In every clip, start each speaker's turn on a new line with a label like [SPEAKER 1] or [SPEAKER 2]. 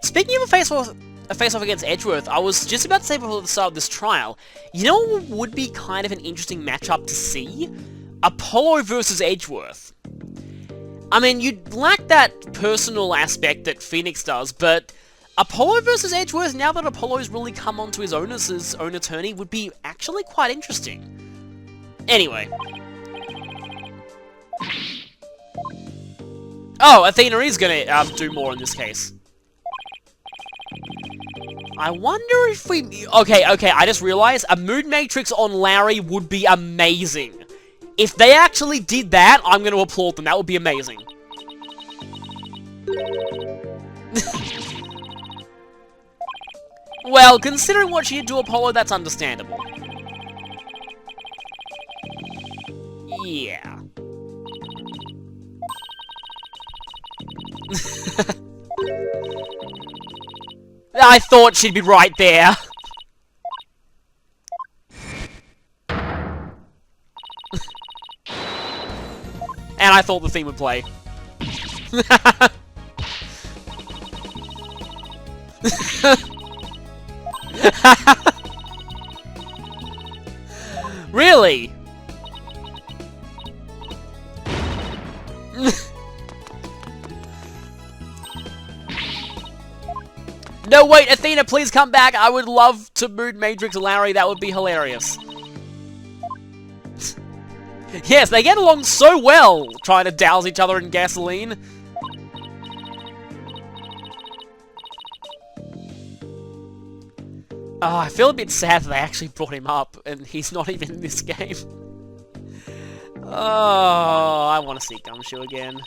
[SPEAKER 1] Speaking of a face-off against Edgeworth, I was just about to say before the start of this trial, you know what would be kind of an interesting matchup to see? Apollo versus Edgeworth. I mean, you'd lack that personal aspect that Phoenix does, but Apollo versus Edgeworth, now that Apollo's really come onto his own as his own attorney, would be actually quite interesting. Anyway. Oh, Athena is gonna do more in this case. I wonder if we... Okay, I just realized a mood matrix on Larry would be amazing. If they actually did that, I'm gonna applaud them. That would be amazing. Well, considering what she did to Apollo, that's understandable. Yeah. I thought she'd be right there. And I thought the theme would play. Really? No, wait, Athena, please come back. I would love to mood matrix Larry. That would be hilarious. Yes, they get along so well, trying to douse each other in gasoline. Oh, I feel a bit sad that they actually brought him up, and he's not even in this game. Oh, I want to see Gumshoe again.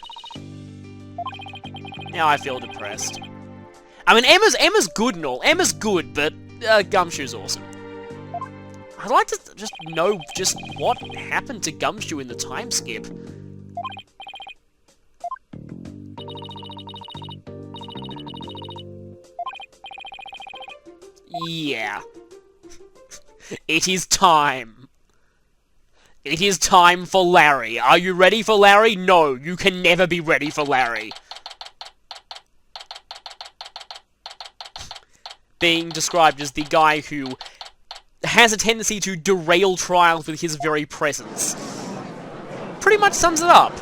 [SPEAKER 1] Now I feel depressed. I mean, Emma's good and all. Emma's good, but Gumshoe's awesome. I'd like to just know just what happened to Gumshoe in the time skip. Yeah. It is time. It is time for Larry. Are you ready for Larry? No, you can never be ready for Larry. Being described as the guy who has a tendency to derail trials with his very presence. Pretty much sums it up.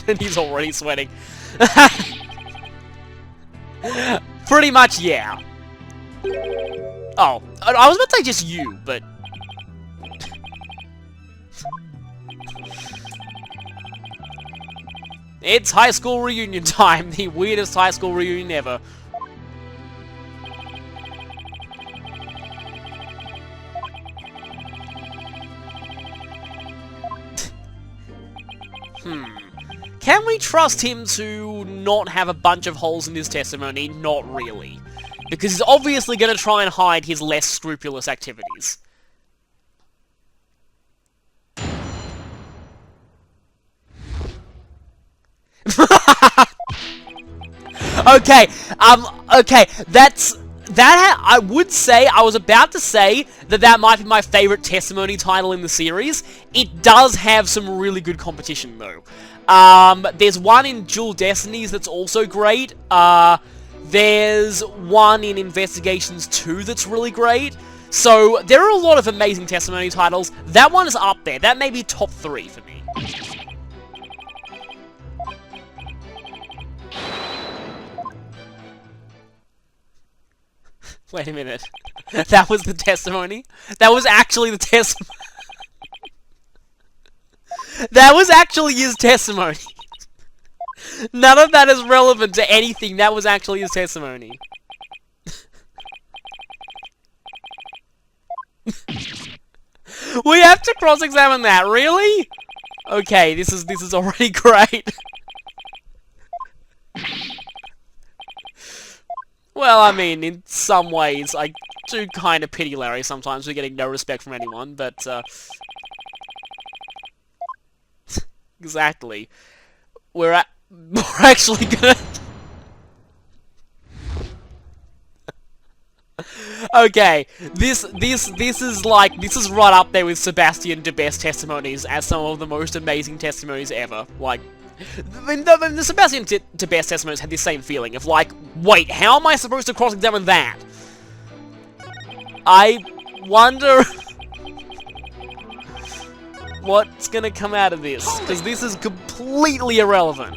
[SPEAKER 1] And he's already sweating. Pretty much, yeah. Oh, I was about to say just you, but... It's high school reunion time, the weirdest high school reunion ever. Can we trust him to not have a bunch of holes in his testimony? Not really. Because he's obviously going to try and hide his less scrupulous activities. Okay, okay, I would say, I was about to say that might be my favorite testimony title in the series. It does have some really good competition, though. There's one in Dual Destinies that's also great. There's one in Investigations 2 that's really great. So, there are a lot of amazing testimony titles. That one is up there. That may be top 3 for me. Wait a minute. That was the testimony? That was actually the testimony. That was actually his testimony. None of that is relevant to anything. That was actually his testimony. We have to cross-examine that, really? Okay, this is already great. Well, I mean, in some ways, I do kind of pity Larry sometimes for getting no respect from anyone, but, exactly. We're actually gonna... Okay, this is like, this is right up there with Sebastian de Best testimonies as some of the most amazing testimonies ever. Like, I mean, the Sebastian de Best testimonies had the same feeling of like, wait, how am I supposed to cross-examine that? I wonder what's gonna come out of this, because this is completely irrelevant.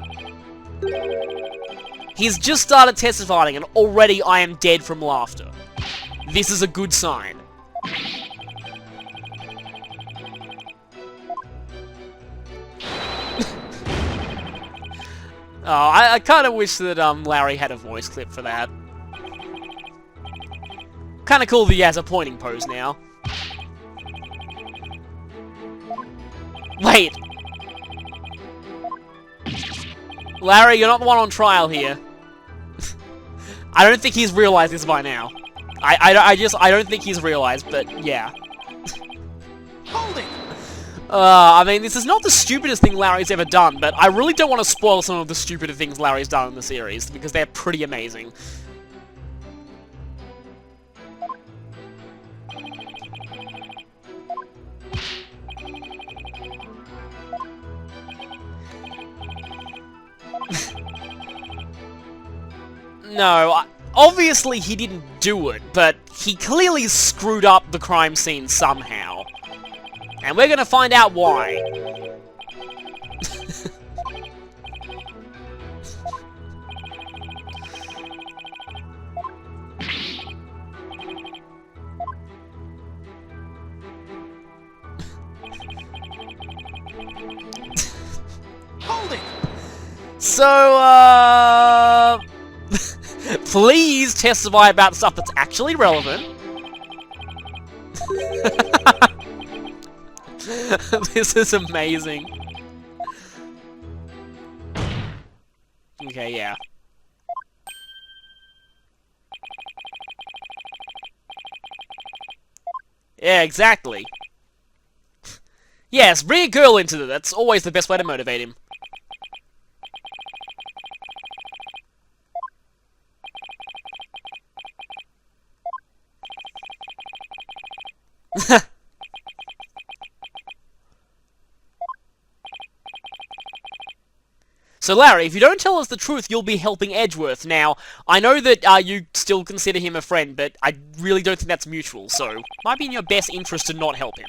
[SPEAKER 1] He's just started testifying, and already I am dead from laughter. This is a good sign. Oh, I kind of wish that Larry had a voice clip for that. Kind of cool that he has a pointing pose now. Wait! Larry, you're not the one on trial here. I don't think he's realized this by now. I don't think he's realized, but yeah.
[SPEAKER 2] Hold it!
[SPEAKER 1] I mean, this is not the stupidest thing Larry's ever done, but I really don't want to spoil some of the stupider things Larry's done in the series, because they're pretty amazing. No, obviously he didn't do it, but he clearly screwed up the crime scene somehow. And we're gonna find out why.
[SPEAKER 2] Hold it!
[SPEAKER 1] So, please testify about stuff that's actually relevant. This is amazing. Okay, yeah. Yeah, exactly. Yes, bring a girl into it. That's always the best way to motivate him. So Larry, if you don't tell us the truth, you'll be helping Edgeworth. Now, I know that you still consider him a friend, but I really don't think that's mutual, so might be in your best interest to not help him.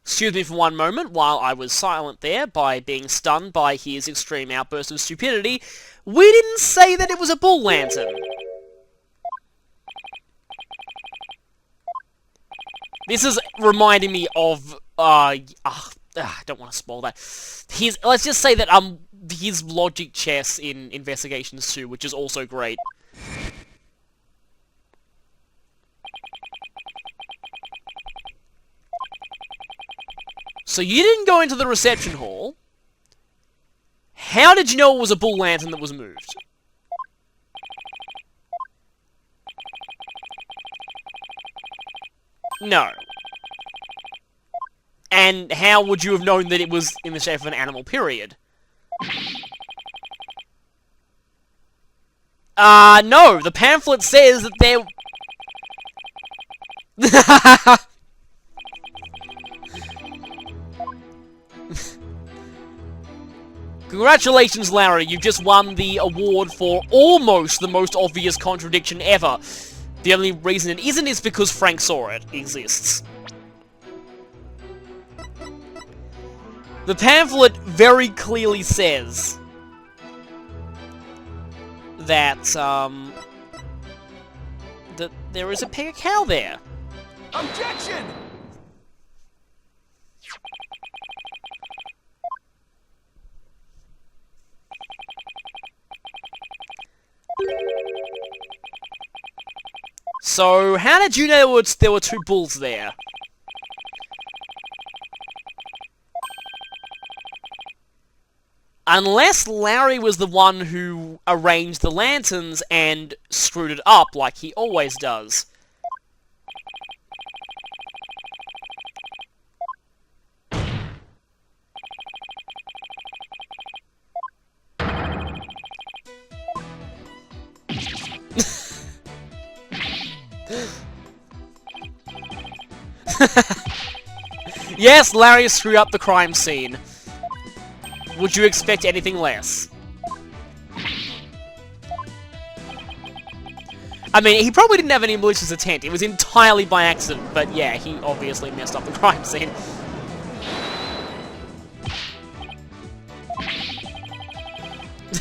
[SPEAKER 1] Excuse me for one moment while I was silent there by being stunned by his extreme outburst of stupidity. We didn't say that it was a bull lantern. This is reminding me of, I don't want to spoil that. Let's just say that, his logic chess in Investigations 2, which is also great. So you didn't go into the reception hall. How did you know it was a bull lantern that was moved? No. And how would you have known that it was in the shape of an animal, period? No. The pamphlet says that there... Congratulations, Larry, you've just won the award for almost the most obvious contradiction ever. The only reason it isn't is because Frank saw it exists. The pamphlet very clearly says that, that there is a pig cow there.
[SPEAKER 2] Objection!
[SPEAKER 1] So, how did you know there were two bulls there? Unless Larry was the one who arranged the lanterns and screwed it up like he always does. Yes, Larry screwed up the crime scene. Would you expect anything less? I mean, he probably didn't have any malicious intent. It was entirely by accident, but yeah, he obviously messed up the crime scene.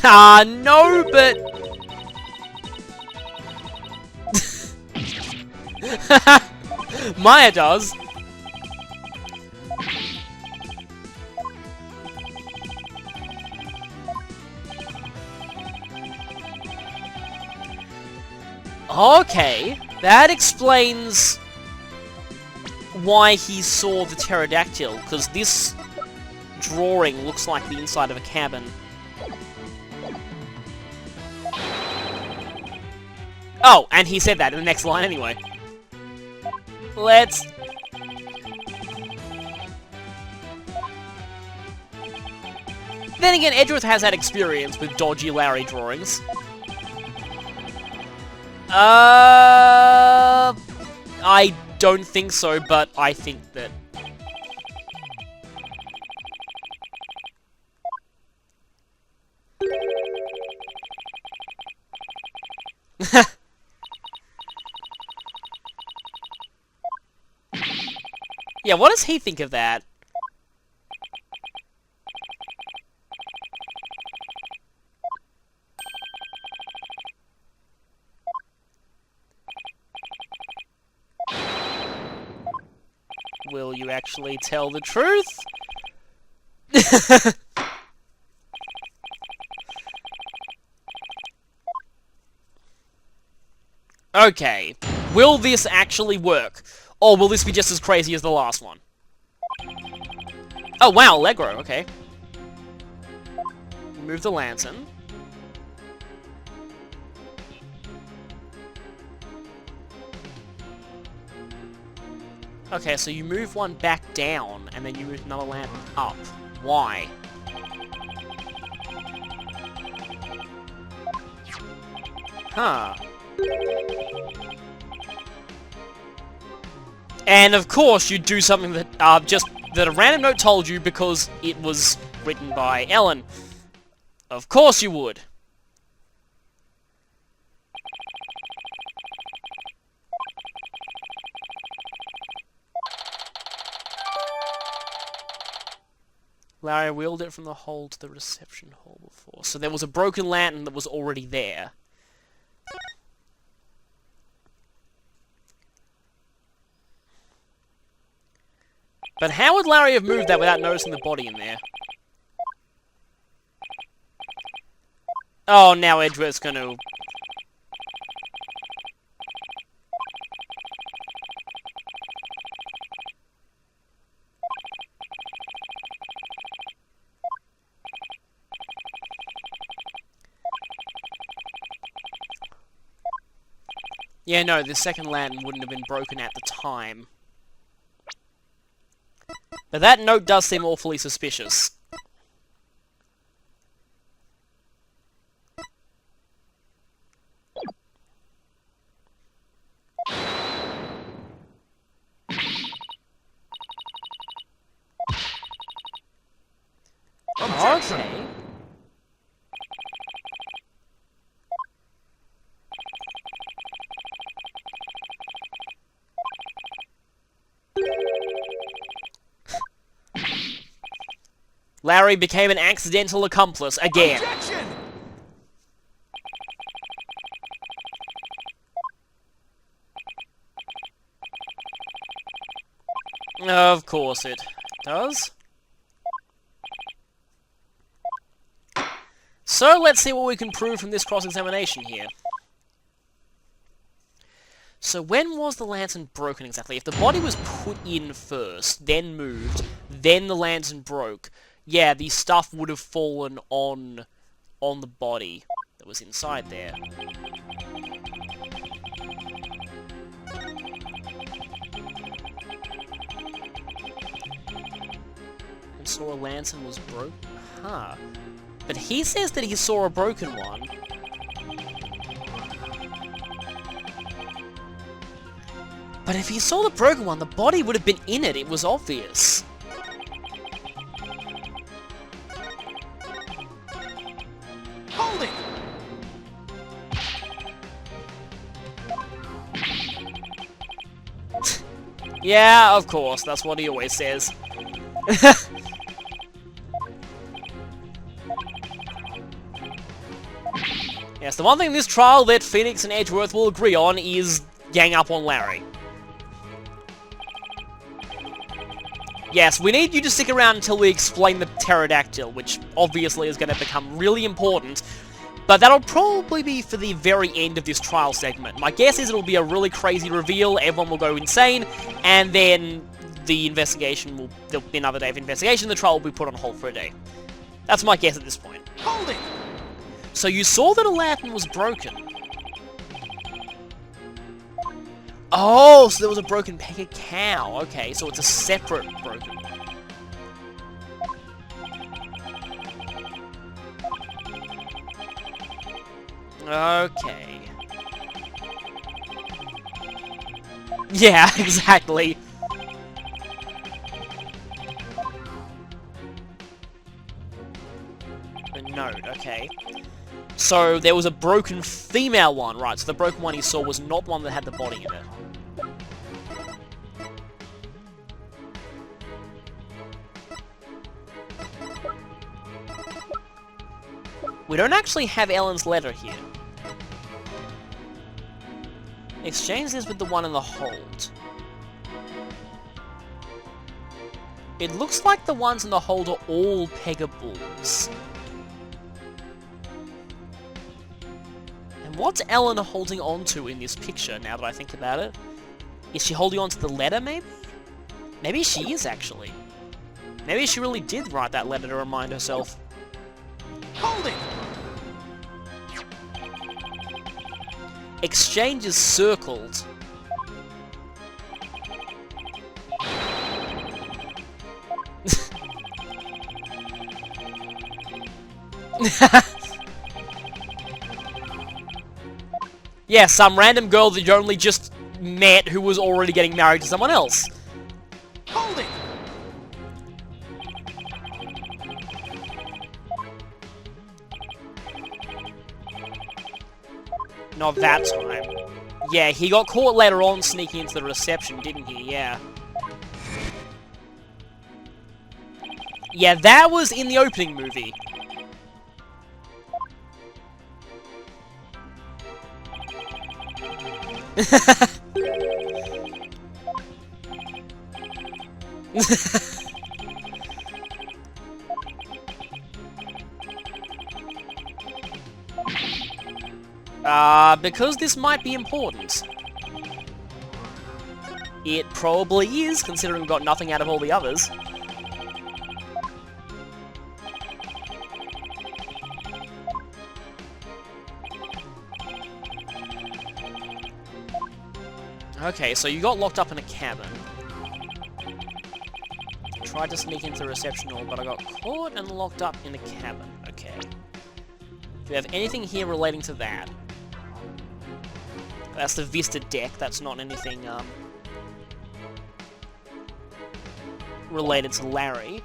[SPEAKER 1] No, but... Maya does. Okay, that explains why he saw the pterodactyl, because this drawing looks like the inside of a cabin. Oh, and he said that in the next line anyway. Let's... Then again, Edgeworth has had experience with dodgy Larry drawings. I don't think so, but I think that... Yeah, what does he think of that? Will you actually tell the truth? Okay. Will this actually work? Or will this be just as crazy as the last one? Oh, wow, Allegro, okay. Remove the lantern. Okay, so you move one back down, and then you move another lantern up. Why? Huh. And of course, you do something that that a random note told you because it was written by Ellen. Of course you would. Larry wheeled it from the hole to the reception hall before. So there was a broken lantern that was already there. But how would Larry have moved that without noticing the body in there? Oh, now Edgeworth's gonna... Yeah, no, the second lantern wouldn't have been broken at the time. But that note does seem awfully suspicious. Okay. Larry became an accidental accomplice again.
[SPEAKER 2] Objection!
[SPEAKER 1] Of course it does. So let's see what we can prove from this cross-examination here. So when was the lantern broken exactly? If the body was put in first, then moved, then the lantern broke, yeah, the stuff would have fallen on the body that was inside there. And saw a lantern was broken? Huh. But he says that he saw a broken one. But if he saw the broken one, the body would have been in it. It was obvious.
[SPEAKER 2] Hold it!
[SPEAKER 1] Yeah, of course. That's what he always says. Yes, the one thing in this trial that Phoenix and Edgeworth will agree on is gang up on Larry. Yes, we need you to stick around until we explain the pterodactyl, which obviously is going to become really important, but that'll probably be for the very end of this trial segment. My guess is it'll be a really crazy reveal, everyone will go insane, and then the investigation will... there'll be another day of investigation, the trial will be put on hold for a day. That's my guess at this point.
[SPEAKER 2] Hold it!
[SPEAKER 1] So you saw that a lantern was broken. Oh, so there was a broken pega cow. Okay, so it's a separate broken. Okay. Yeah, exactly. A note, okay. So there was a broken female one, right? So the broken one he saw was not one that had the body in it. We don't actually have Ellen's letter here. Exchange this with the one in the hold. It looks like the ones in the hold are all Pegabulls. And what's Ellen holding on to in this picture, now that I think about it? Is she holding on to the letter, maybe? Maybe she is, actually. Maybe she really did write that letter to remind herself.
[SPEAKER 2] Hold it!
[SPEAKER 1] Exchange is circled. Yeah, some random girl that you only just met who was already getting married to someone else.
[SPEAKER 2] Hold it!
[SPEAKER 1] Not that time. Yeah, he got caught later on sneaking into the reception, didn't he? Yeah. Yeah, that was in the opening movie. Because this might be important. It probably is, considering we've got nothing out of all the others. Okay, so you got locked up in a cabin. Tried to sneak into the reception hall, but I got caught and locked up in a cabin. Okay. Do we have anything here relating to that? That's the Vista deck, that's not anything, related to Larry.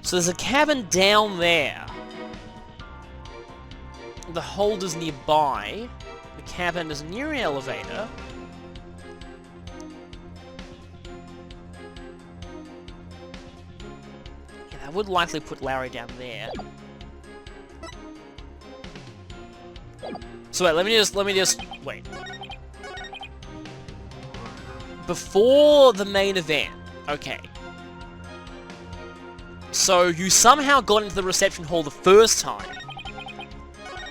[SPEAKER 1] So there's a cabin down there. The hold is nearby. The cabin is near an elevator. Yeah, that would likely put Larry down there. So wait, let me just wait. Before the main event, okay. So you somehow got into the reception hall the first time.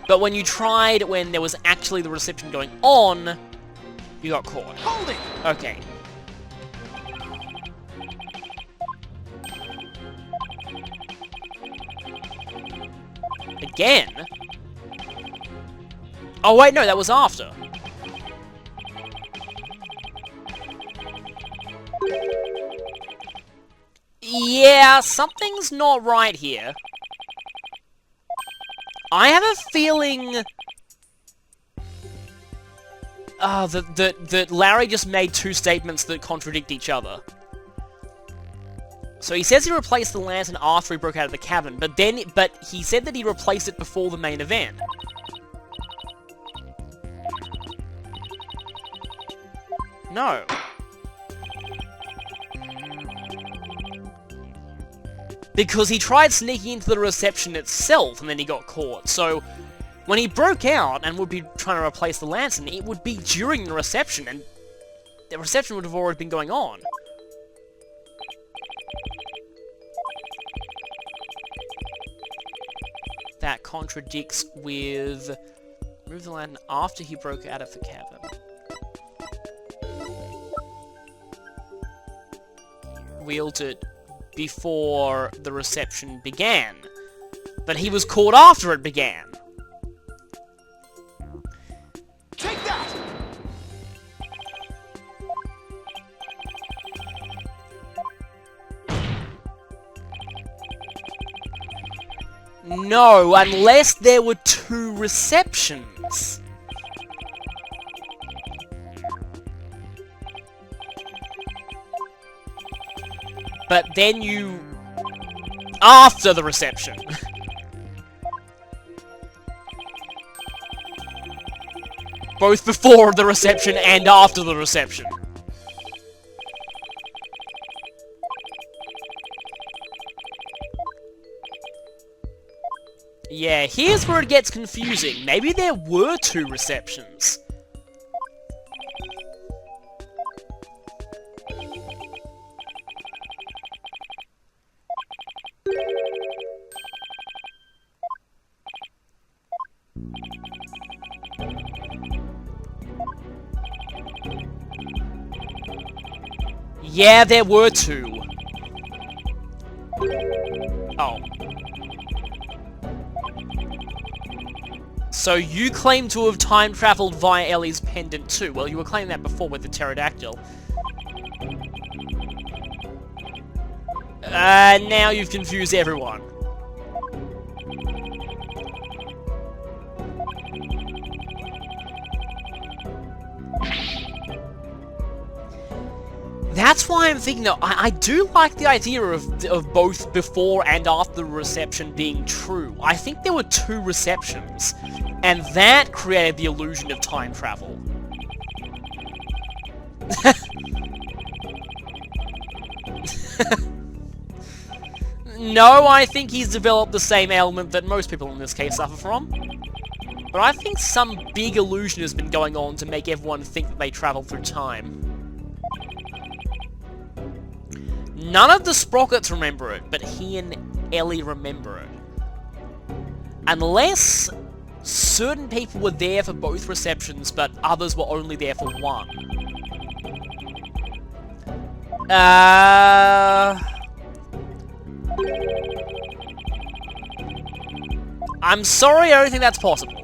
[SPEAKER 1] But when you tried, when there was actually the reception going on, you got caught.
[SPEAKER 2] Hold it!
[SPEAKER 1] Okay. Again? Oh wait, no, that was after. Yeah, something's not right here. I have a feeling... that Larry just made two statements that contradict each other. So he says he replaced the lantern after he broke out of the cabin, but he said that he replaced it before the main event. No. Because he tried sneaking into the reception itself, and then he got caught. So, when he broke out and would be trying to replace the lantern, it would be during the reception, and the reception would have already been going on. That contradicts with... Remove the lantern after he broke out of the cabin. Wheeled it before the reception began. But he was caught after it began.
[SPEAKER 2] Take that!
[SPEAKER 1] No, unless there were two receptions. But then you... After the reception. Both before the reception and after the reception. Yeah, here's where it gets confusing. Maybe there were two receptions. Yeah, there were two. Oh. So you claim to have time-traveled via Ellie's pendant too. Well, you were claiming that before with the pterodactyl. Now you've confused everyone. That's why I'm thinking, though, I do like the idea of both before and after the reception being true. I think there were two receptions, and that created the illusion of time travel. No, I think he's developed the same ailment that most people in this case suffer from. But I think some big illusion has been going on to make everyone think that they travel through time. None of the Sprockets remember it, but he and Ellie remember it. Unless certain people were there for both receptions, but others were only there for one. I'm sorry, I don't think that's possible.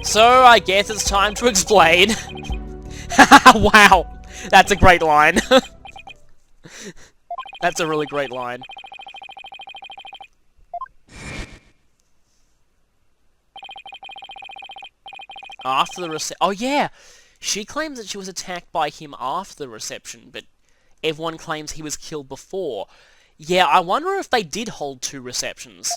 [SPEAKER 1] So, I guess it's time to explain. Wow, that's a great line. That's a really great line. After the reception... Oh, yeah! She claims that she was attacked by him after the reception, but everyone claims he was killed before. Yeah, I wonder if they did hold two receptions.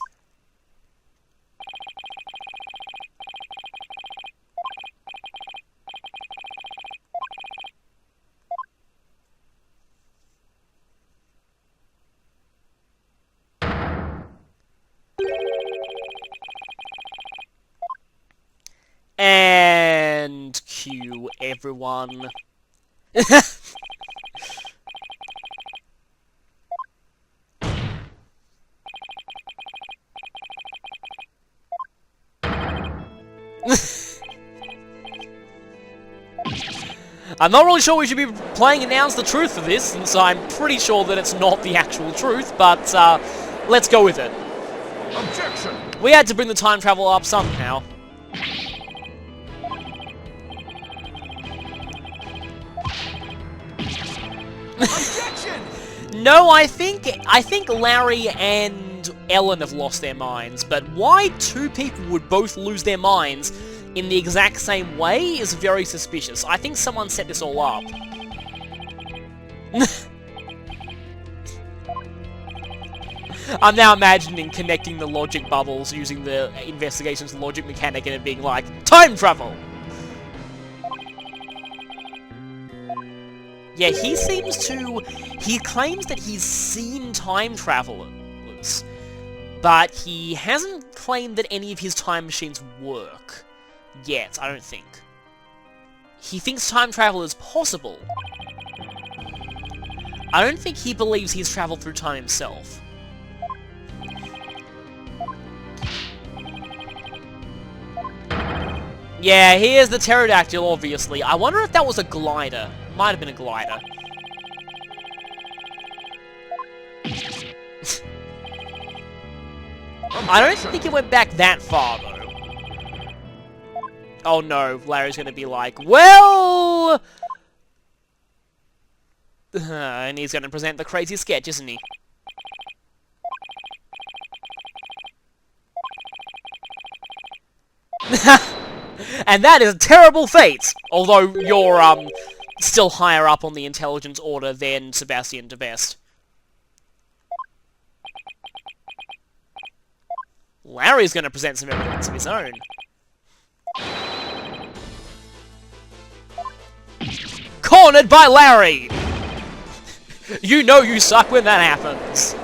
[SPEAKER 1] And cue everyone. I'm not really sure we should be playing Announce the Truth for this, since I'm pretty sure that it's not the actual truth, but let's go with it.
[SPEAKER 2] Objection!
[SPEAKER 1] We had to bring the time travel up somehow.
[SPEAKER 2] Objection!
[SPEAKER 1] No, I think Larry and Ellen have lost their minds, but why two people would both lose their minds in the exact same way is very suspicious. I think someone set this all up. I'm now imagining connecting the logic bubbles using the investigation's logic mechanic and it being like, time travel! Yeah, he claims that he's seen time travelers, but he hasn't claimed that any of his time machines work. Yet, I don't think. He thinks time travel is possible. I don't think he believes he's traveled through time himself. Yeah, here's the pterodactyl, obviously. I wonder if that was a glider. Might have been a glider. I don't think it went back that far, though. Oh no, Larry's gonna be like, well... and he's gonna present the crazy sketch, isn't he? And that is a terrible fate! Although you're, still higher up on the intelligence order than Sebastian de Best. Larry's gonna present some evidence of his own. Cornered by Larry! You know you suck when that happens.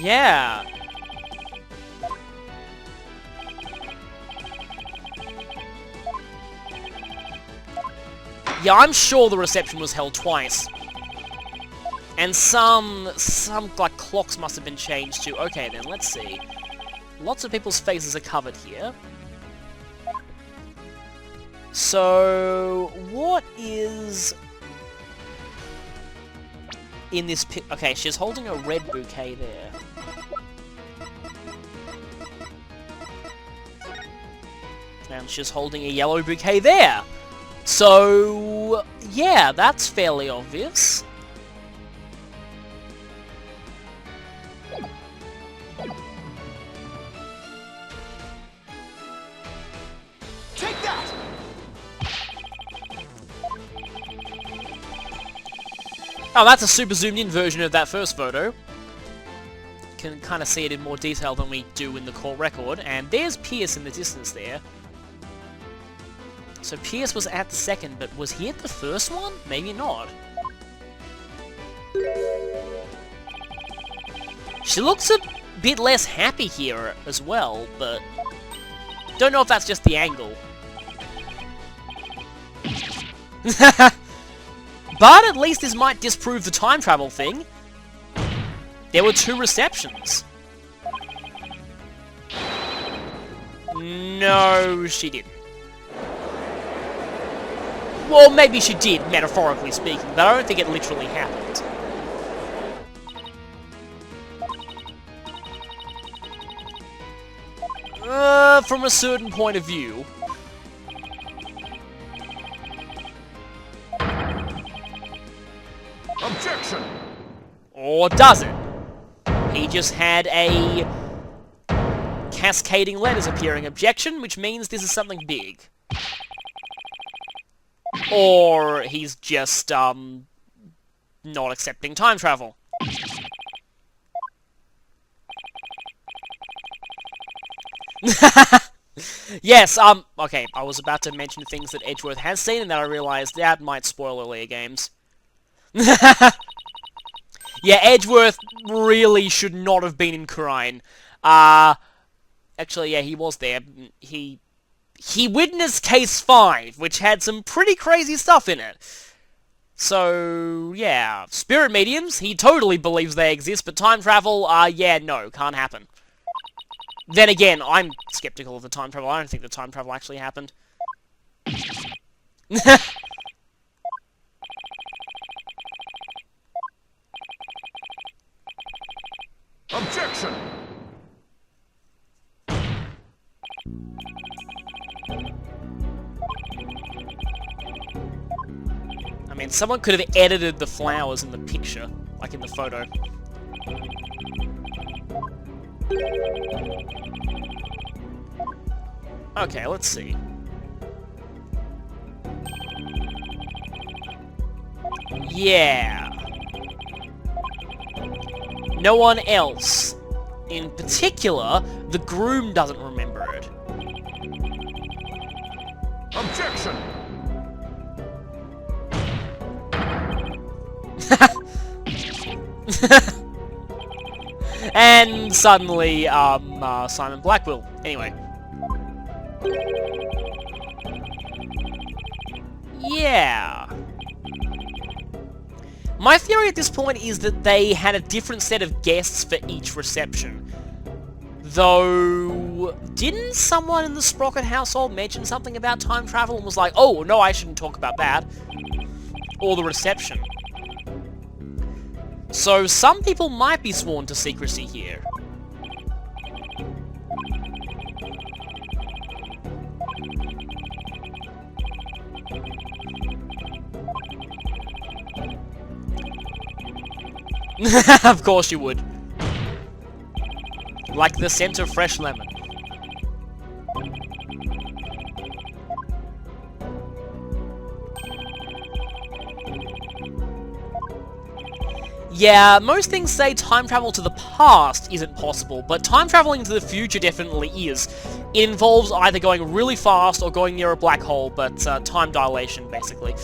[SPEAKER 1] Yeah. Yeah, I'm sure the reception was held twice. And some like, clocks must have been changed too. Okay, then, let's see. Lots of people's faces are covered here. So, what is... in this pic... Okay, she's holding a red bouquet there. And she's holding a yellow bouquet there. So, yeah, that's fairly obvious.
[SPEAKER 2] Take that!
[SPEAKER 1] Oh, that's a super zoomed in version of that first photo. Can kind of see it in more detail than we do in the court record. And there's Pierce in the distance there. So Pierce was at the second, but was he at the first one? Maybe not. She looks a bit less happy here as well, but... don't know if that's just the angle. But at least this might disprove the time travel thing. There were 2 receptions. No, she didn't. Well, maybe she did, metaphorically speaking, but I don't think it literally happened. From a certain point of view.
[SPEAKER 2] Objection!
[SPEAKER 1] Or does it? He just had a cascading letters appearing objection, which means this is something big. Or he's just, not accepting time travel. Yes, okay, I was about to mention things that Edgeworth has seen, and then I realized that might spoil earlier games. Yeah, Edgeworth really should not have been in Crine. Actually, yeah, he was there. He witnessed Case 5, which had some pretty crazy stuff in it. So, yeah. Spirit mediums, he totally believes they exist, but time travel, yeah, no, can't happen. Then again, I'm skeptical of the time travel. I don't think the time travel actually happened. I mean, someone could have edited the flowers in the picture, like in the photo. Okay, let's see. Yeah. No one else. In particular, the groom doesn't remember it.
[SPEAKER 2] Objection!
[SPEAKER 1] And suddenly, Simon Black will. Anyway. Yeah. My theory at this point is that they had a different set of guests for each reception. Though, didn't someone in the Sprocket household mention something about time travel and was like, oh, no, I shouldn't talk about that? Or the reception. So some people might be sworn to secrecy here. Of course you would. Like the scent of fresh lemon. Yeah, most things say time travel to the past isn't possible, but time traveling to the future definitely is. It involves either going really fast or going near a black hole, but time dilation, basically.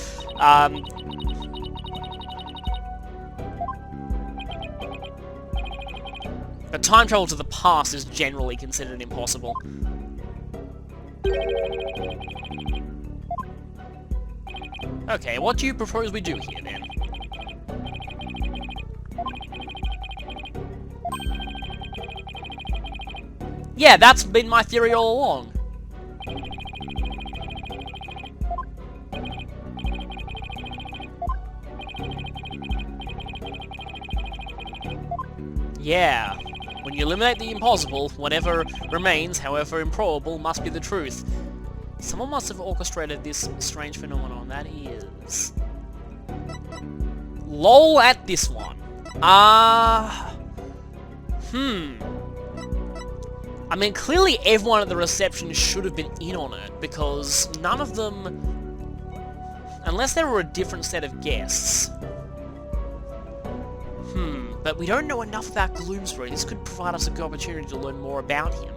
[SPEAKER 1] But time travel to the past is generally considered impossible. Okay, what do you propose we do here, then? Yeah, that's been my theory all along. Yeah. When you eliminate the impossible, whatever remains, however improbable, must be the truth. Someone must have orchestrated this strange phenomenon. That is... LOL at this one. I mean, clearly everyone at the reception should have been in on it, because none of them... Unless there were a different set of guests... But we don't know enough about Gloomsbury. This could provide us a good opportunity to learn more about him.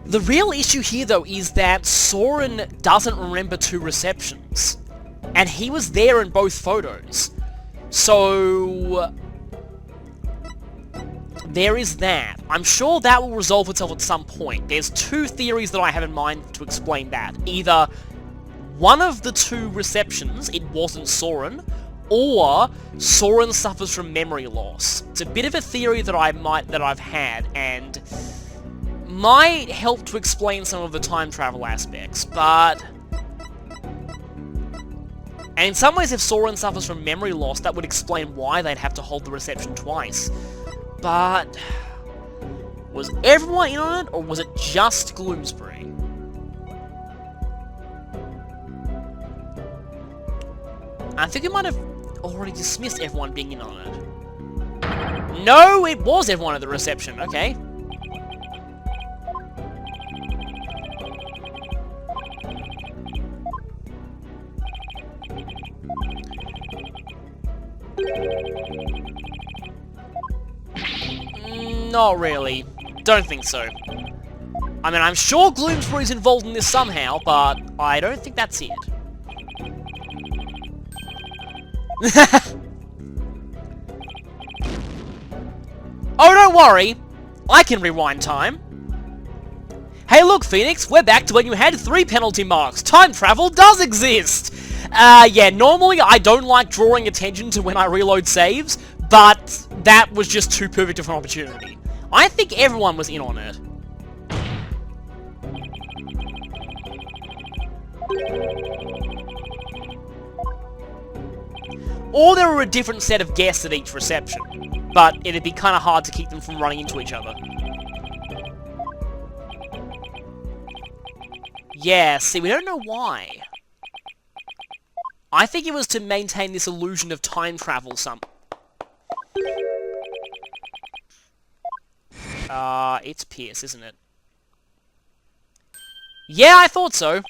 [SPEAKER 1] The real issue here, though, is that Soren doesn't remember 2 receptions. And he was there in both photos. So... there is that. I'm sure that will resolve itself at some point. There's 2 theories that I have in mind to explain that. Either one of the 2 receptions, it wasn't Soren, or Soren suffers from memory loss. It's a bit of a theory that I've had, and might help to explain some of the time travel aspects, but... And in some ways, if Soren suffers from memory loss, that would explain why they'd have to hold the reception twice. But... was everyone in on it, or was it just Gloomsbury? I think we might have already dismissed everyone being in on it. No, it was everyone at the reception, okay. Not really. Don't think so. I mean, I'm sure Gloomsbury's involved in this somehow, but I don't think that's it. Oh, don't worry. I can rewind time. Hey look, Phoenix, we're back to when you had 3 penalty marks. Time travel does exist! Yeah, normally I don't like drawing attention to when I reload saves, but that was just too perfect of an opportunity. I think everyone was in on it. Or there were a different set of guests at each reception, but it'd be kind of hard to keep them from running into each other. Yeah, see, we don't know why. I think it was to maintain this illusion of time travel it's Pierce, isn't it? Yeah, I thought so.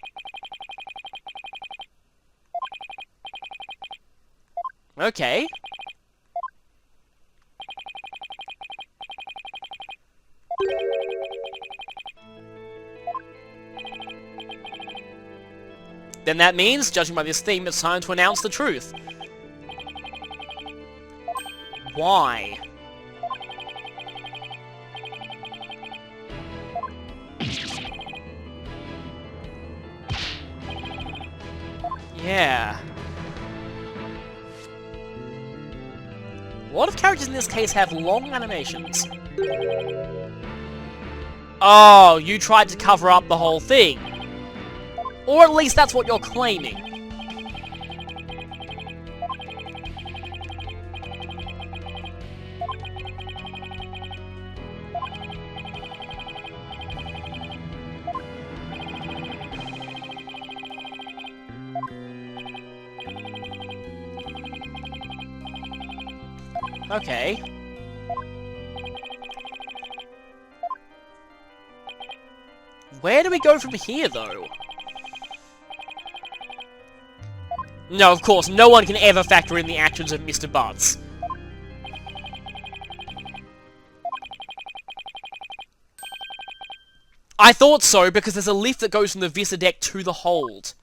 [SPEAKER 1] Okay. Then that means, judging by this theme, it's time to announce the truth. Why? Yeah. A lot of characters in this case have long animations. Oh, you tried to cover up the whole thing. Or at least that's what you're claiming. Okay. Where do we go from here, though? No, of course, no one can ever factor in the actions of Mr. Butts. I thought so, because there's a lift that goes from the Vista deck to the hold.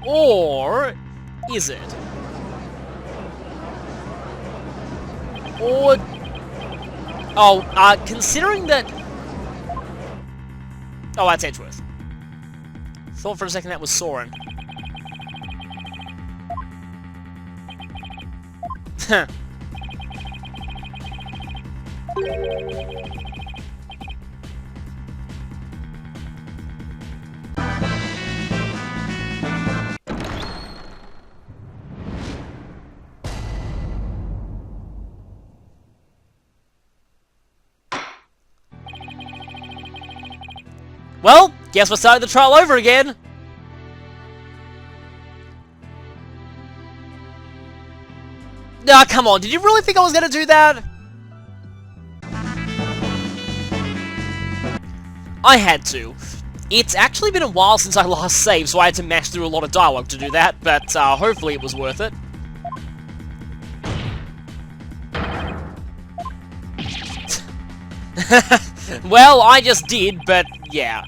[SPEAKER 1] Or is it? Or... Oh, considering that... Oh, that's Edgeworth. Thought for a second that was Soren. Huh. Well, guess we're starting the trial over again. Ah, come on, did you really think I was going to do that? I had to. It's actually been a while since I last saved, so I had to mash through a lot of dialogue to do that, but hopefully it was worth it. Well, I just did, but yeah.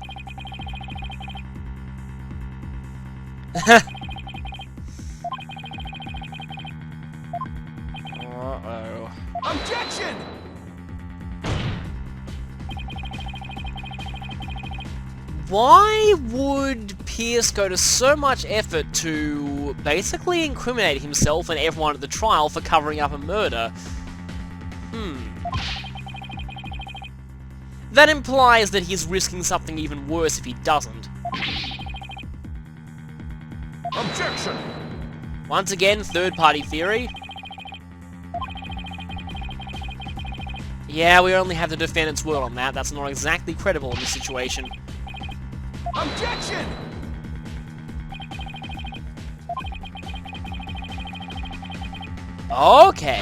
[SPEAKER 1] Uh-oh.
[SPEAKER 2] Objection!
[SPEAKER 1] Why would Pierce go to so much effort to basically incriminate himself and everyone at the trial for covering up a murder? That implies that he's risking something even worse if he doesn't.
[SPEAKER 2] Objection!
[SPEAKER 1] Once again, third-party theory. Yeah, we only have the defendant's word on that. That's not exactly credible in this situation.
[SPEAKER 2] Objection!
[SPEAKER 1] Okay.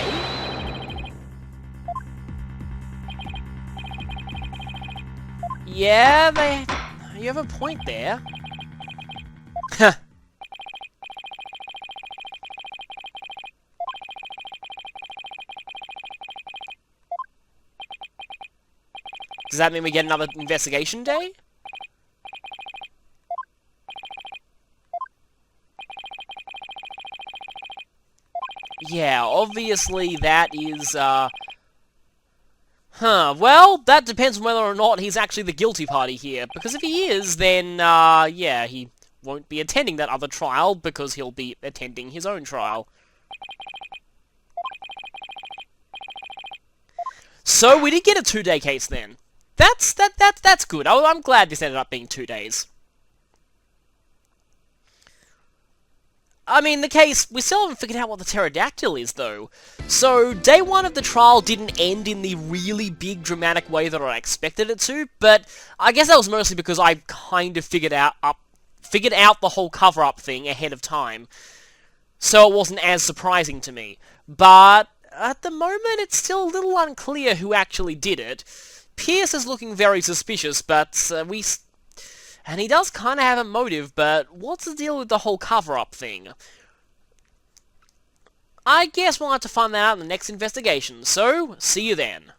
[SPEAKER 1] Yeah, you have a point there. Huh. Does that mean we get another investigation day? Yeah, obviously that is, well, that depends on whether or not he's actually the guilty party here. Because if he is, then, yeah, he won't be attending that other trial because he'll be attending his own trial. So, we did get a 2-day case then. That's good. I'm glad this ended up being 2 days. I mean, the case, we still haven't figured out what the pterodactyl is, though. So, day one of the trial didn't end in the really big, dramatic way that I expected it to, but I guess that was mostly because I kind of figured out the whole cover-up thing ahead of time, so it wasn't as surprising to me. But at the moment, it's still a little unclear who actually did it. Pierce is looking very suspicious, but and he does kind of have a motive, but what's the deal with the whole cover-up thing? I guess we'll have to find that out in the next investigation, so see you then.